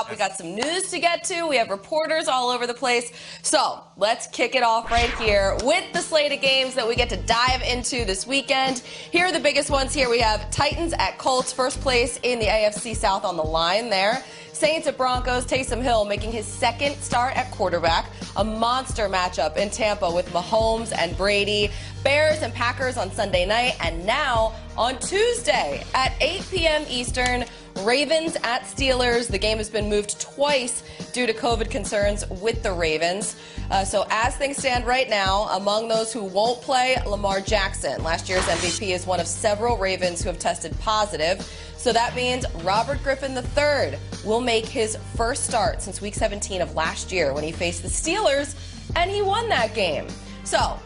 We got some news to get to. We have reporters all over the place. So let's kick it off right here with the slate of games that we get to dive into this weekend. Here are the biggest ones here. We have Titans at Colts, first place in the AFC South on the line there. Saints at Broncos, Taysom Hill making his second start at quarterback. A monster matchup in Tampa with Mahomes and Brady. Bears and Packers on Sunday night. And now on Tuesday at 8 p.m. Eastern, Ravens at Steelers. The game has been moved twice due to COVID concerns with the Ravens. So as things stand right now, among those who won't play, Lamar Jackson. Last year's MVP is one of several Ravens who have tested positive. So that means Robert Griffin III will make his first start since Week 17 of last year when he faced the Steelers, and he won that game. So,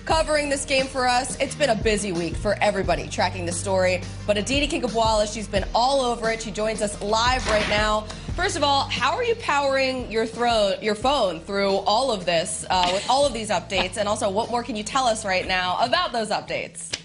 covering this game for us, it's been a busy week for everybody tracking the story. But Aditi Kinkhabwala, she's been all over it. She joins us live right now. First of all, how are you powering your phone through all of this with all of these updates? And also, what more can you tell us right now about those updates?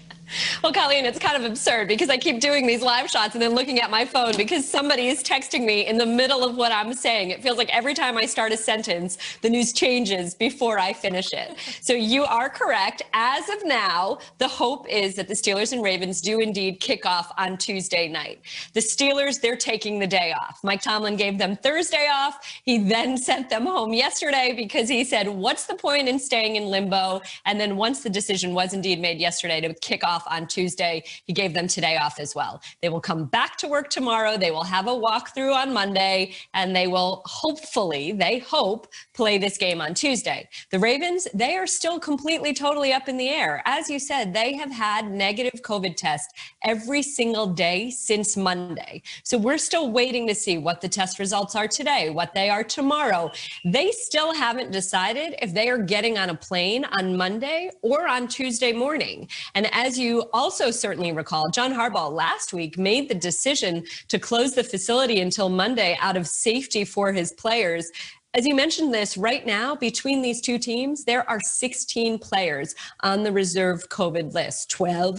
Well, Colleen, it's kind of absurd because I keep doing these live shots and then looking at my phone because somebody is texting me in the middle of what I'm saying. It feels like every time I start a sentence, the news changes before I finish it. So you are correct. As of now, the hope is that the Steelers and Ravens do indeed kick off on Tuesday night. The Steelers, they're taking the day off. Mike Tomlin gave them Thursday off. He then sent them home yesterday because he said, what's the point in staying in limbo? And then once the decision was indeed made yesterday to kick off on Tuesday, he gave them today off as well. They will come back to work tomorrow. They will have a walkthrough on Monday, and they will hopefully, they hope, play this game on Tuesday. The Ravens, they are still completely, totally up in the air. As you said, they have had negative COVID tests every single day since Monday. So we're still waiting to see what the test results are today, what they are tomorrow. They still haven't decided if they are getting on a plane on Monday or on Tuesday morning. And as you also certainly recall, John Harbaugh last week made the decision to close the facility until Monday out of safety for his players. As you mentioned this, right now, between these two teams, there are 16 players on the reserve COVID list. 12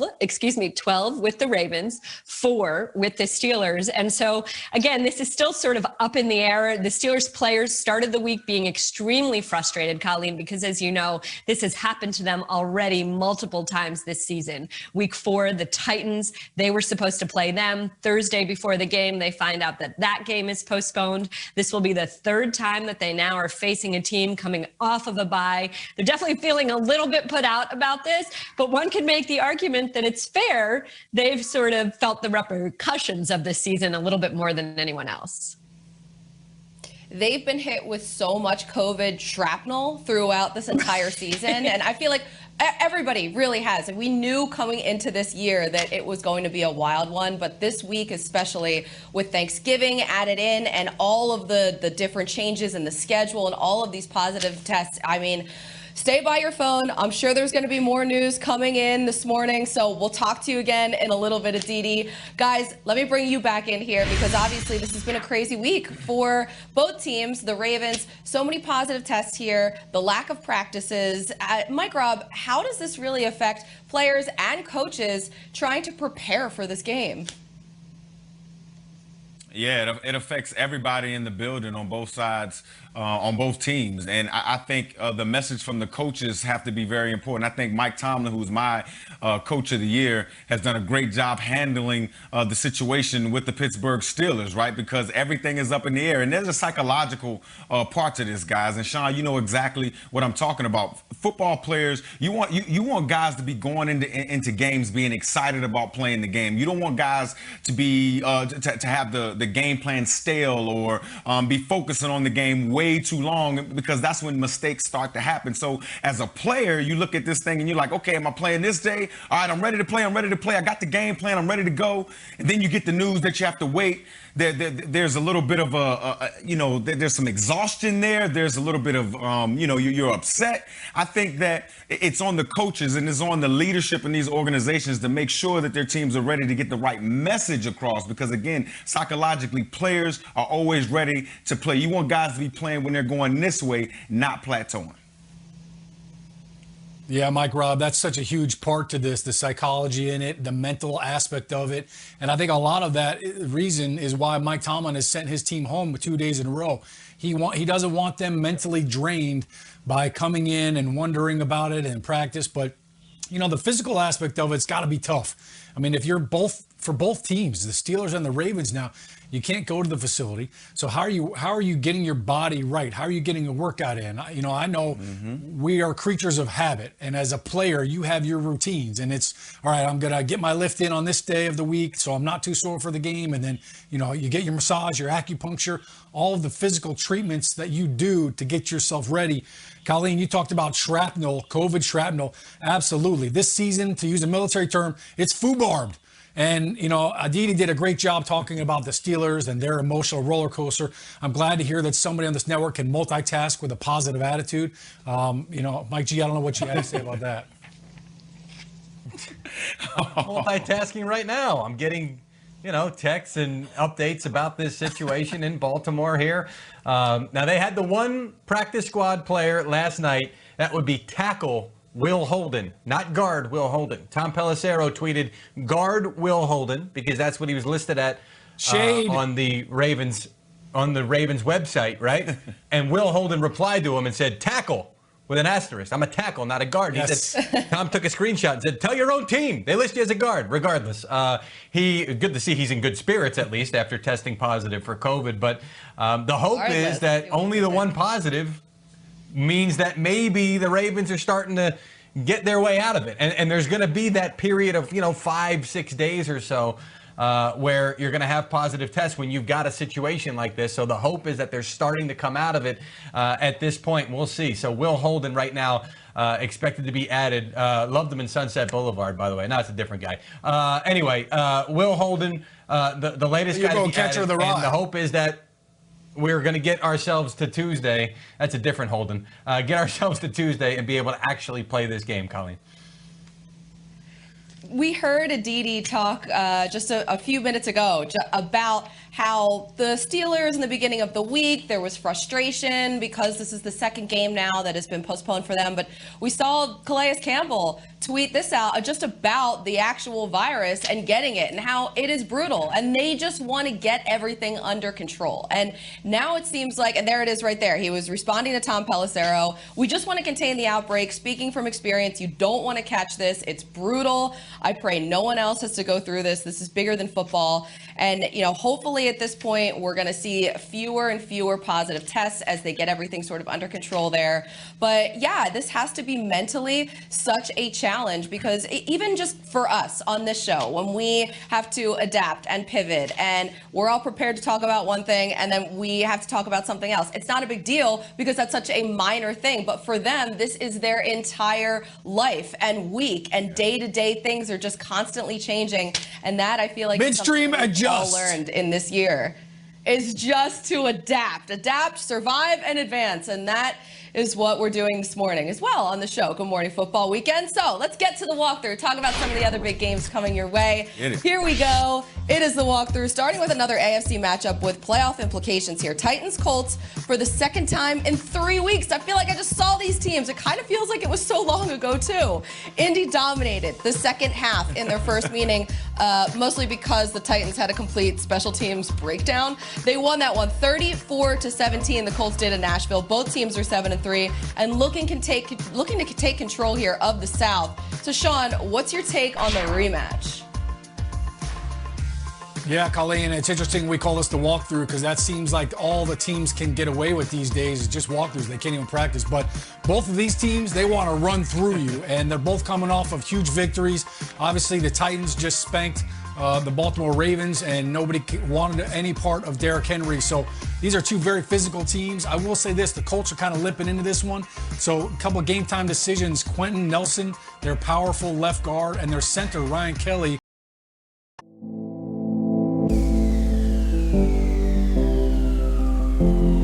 with the Ravens, 4 with the Steelers. And so, again, this is still sort of up in the air. The Steelers players started the week being extremely frustrated, Colleen, because as you know, this has happened to them already multiple times this season. Week 4, the Titans, they were supposed to play them Thursday before the game. They find out that that game is postponed. This will be the third time that they now are facing a team coming off of a bye. They're definitely feeling a little bit put out about this, but one could make the argument that it's fair. They've sort of felt the repercussions of this season a little bit more than anyone else. They've been hit with so much COVID shrapnel throughout this entire season, and I feel like everybody really has. And we knew coming into this year that it was going to be a wild one, but this week, especially with Thanksgiving added in and all of the different changes in the schedule and all of these positive tests, I mean, stay by your phone. I'm sure there's going to be more news coming in this morning, so we'll talk to you again in a little bit, Aditi. Guys, let me bring you back in here because obviously this has been a crazy week for both teams, the Ravens. So many positive tests here, the lack of practices. Mike Robb, how does this really affect players and coaches trying to prepare for this game? Yeah, it affects everybody in the building on both sides, on both teams. And I think the message from the coaches have to be very important. I think Mike Tomlin, who's my coach of the year, has done a great job handling the situation with the Pittsburgh Steelers, right? Because everything is up in the air. And there's a psychological part to this, guys. And Shaun, you know exactly what I'm talking about. Football players, you want guys to be going into games being excited about playing the game. You don't want guys to be to have the game plan stale or be focusing on the game way too long, because that's when mistakes start to happen. So as a player, you look at this thing and you're like, okay, am I playing this day? All right, I'm ready to play. I got the game plan. I'm ready to go. And then you get the news that you have to wait. There's a little bit of there's some exhaustion there. There's a little bit of, you're upset. I think that it's on the coaches and it's on the leadership in these organizations to make sure that their teams are ready to get the right message across. Because again, psychologically, players are always ready to play. You want guys to be playing when they're going this way, not plateauing. Yeah, Mike Rob, that's such a huge part to this, the psychology in it, the mental aspect of it. And I think a lot of that reason is why Mike Tomlin has sent his team home 2 days in a row. He doesn't want them mentally drained by coming in and wondering about it in practice. But, the physical aspect of it's got to be tough. I mean, if you're for both teams, the Steelers and the Ravens now, you can't go to the facility. So how are you getting your body right? How are you getting a workout in? I know we are creatures of habit, and as a player, you have your routines, and it's all right. I'm gonna get my lift in on this day of the week, so I'm not too sore for the game. And then you get your massage, your acupuncture, all of the physical treatments that you do to get yourself ready. Colleen, you talked about shrapnel, COVID shrapnel. Absolutely, this season, to use a military term, it's foobarbed. And, Aditi did a great job talking about the Steelers and their emotional roller coaster. I'm glad to hear that somebody on this network can multitask with a positive attitude. Mike G, I don't know what you had to say about that. Multitasking right now. I'm getting, texts and updates about this situation in Baltimore here. Now, they had the one practice squad player last night. That would be tackle Will Holden, not guard Will Holden. Tom Pelissero tweeted guard Will Holden because that's what he was listed at on the Ravens website, right? And Will Holden replied to him and said tackle with an asterisk. I'm a tackle, not a guard. Yes. He said, Tom took a screenshot and said, tell your own team. They list you as a guard, regardless. Good to see he's in good spirits, at least, after testing positive for COVID. But the hope is that only the one positive means that maybe the Ravens are starting to get their way out of it. And there's going to be that period of, 5-6 days or so where you're going to have positive tests when you've got a situation like this. So the hope is that they're starting to come out of it at this point. We'll see. So Will Holden right now expected to be added. Loved him in Sunset Boulevard, by the way. No, it's a different guy. Anyway, Will Holden, the latest guy to be added. And the hope is that we're going to get ourselves to Tuesday. That's a different Holden. Get ourselves to Tuesday and be able to actually play this game, Colleen. We heard Aditi talk just a few minutes ago about how the Steelers in the beginning of the week, there was frustration because this is the second game now that has been postponed for them. But we saw Calais Campbell tweet this out just about the actual virus and getting it and how it is brutal. And they just want to get everything under control. And now it seems like, and there it is right there. He was responding to Tom Pelissero. We just want to contain the outbreak. Speaking from experience, you don't want to catch this. It's brutal. I pray no one else has to go through this. This is bigger than football. And, hopefully at this point, we're going to see fewer and fewer positive tests as they get everything sort of under control there. But yeah, this has to be mentally such a challenge because even just for us on this show, when we have to adapt and pivot and we're all prepared to talk about one thing and then we have to talk about something else, it's not a big deal because that's such a minor thing. But for them, this is their entire life and week and day-to-day things are just constantly changing. And that I feel like midstream adjust all learned in this year is just to adapt, survive, and advance. And that is what we're doing this morning as well on the show. Good Morning Football Weekend. So let's get to the walkthrough. Talk about some of the other big games coming your way. Here we go. It is the walkthrough, starting with another AFC matchup with playoff implications here. Titans-Colts for the second time in 3 weeks. I feel like I just saw these teams. It kind of feels like it was so long ago, too. Indy dominated the second half in their first meeting, mostly because the Titans had a complete special teams breakdown. They won that one 34-17. The Colts did in Nashville. Both teams are 7-3 and looking to take control here of the South. So, Shaun, what's your take on the rematch? Yeah, Colleen, it's interesting we call this the walkthrough because that seems like all the teams can get away with these days is just walkthroughs. They can't even practice. But both of these teams, they want to run through you, and they're both coming off of huge victories. Obviously, the Titans just spanked the Baltimore Ravens, and nobody wanted any part of Derrick Henry. So these are two very physical teams. I will say this, the Colts are kind of limping into this one. So a couple of game time decisions, Quentin Nelson, their powerful left guard, and their center, Ryan Kelly, Thank you.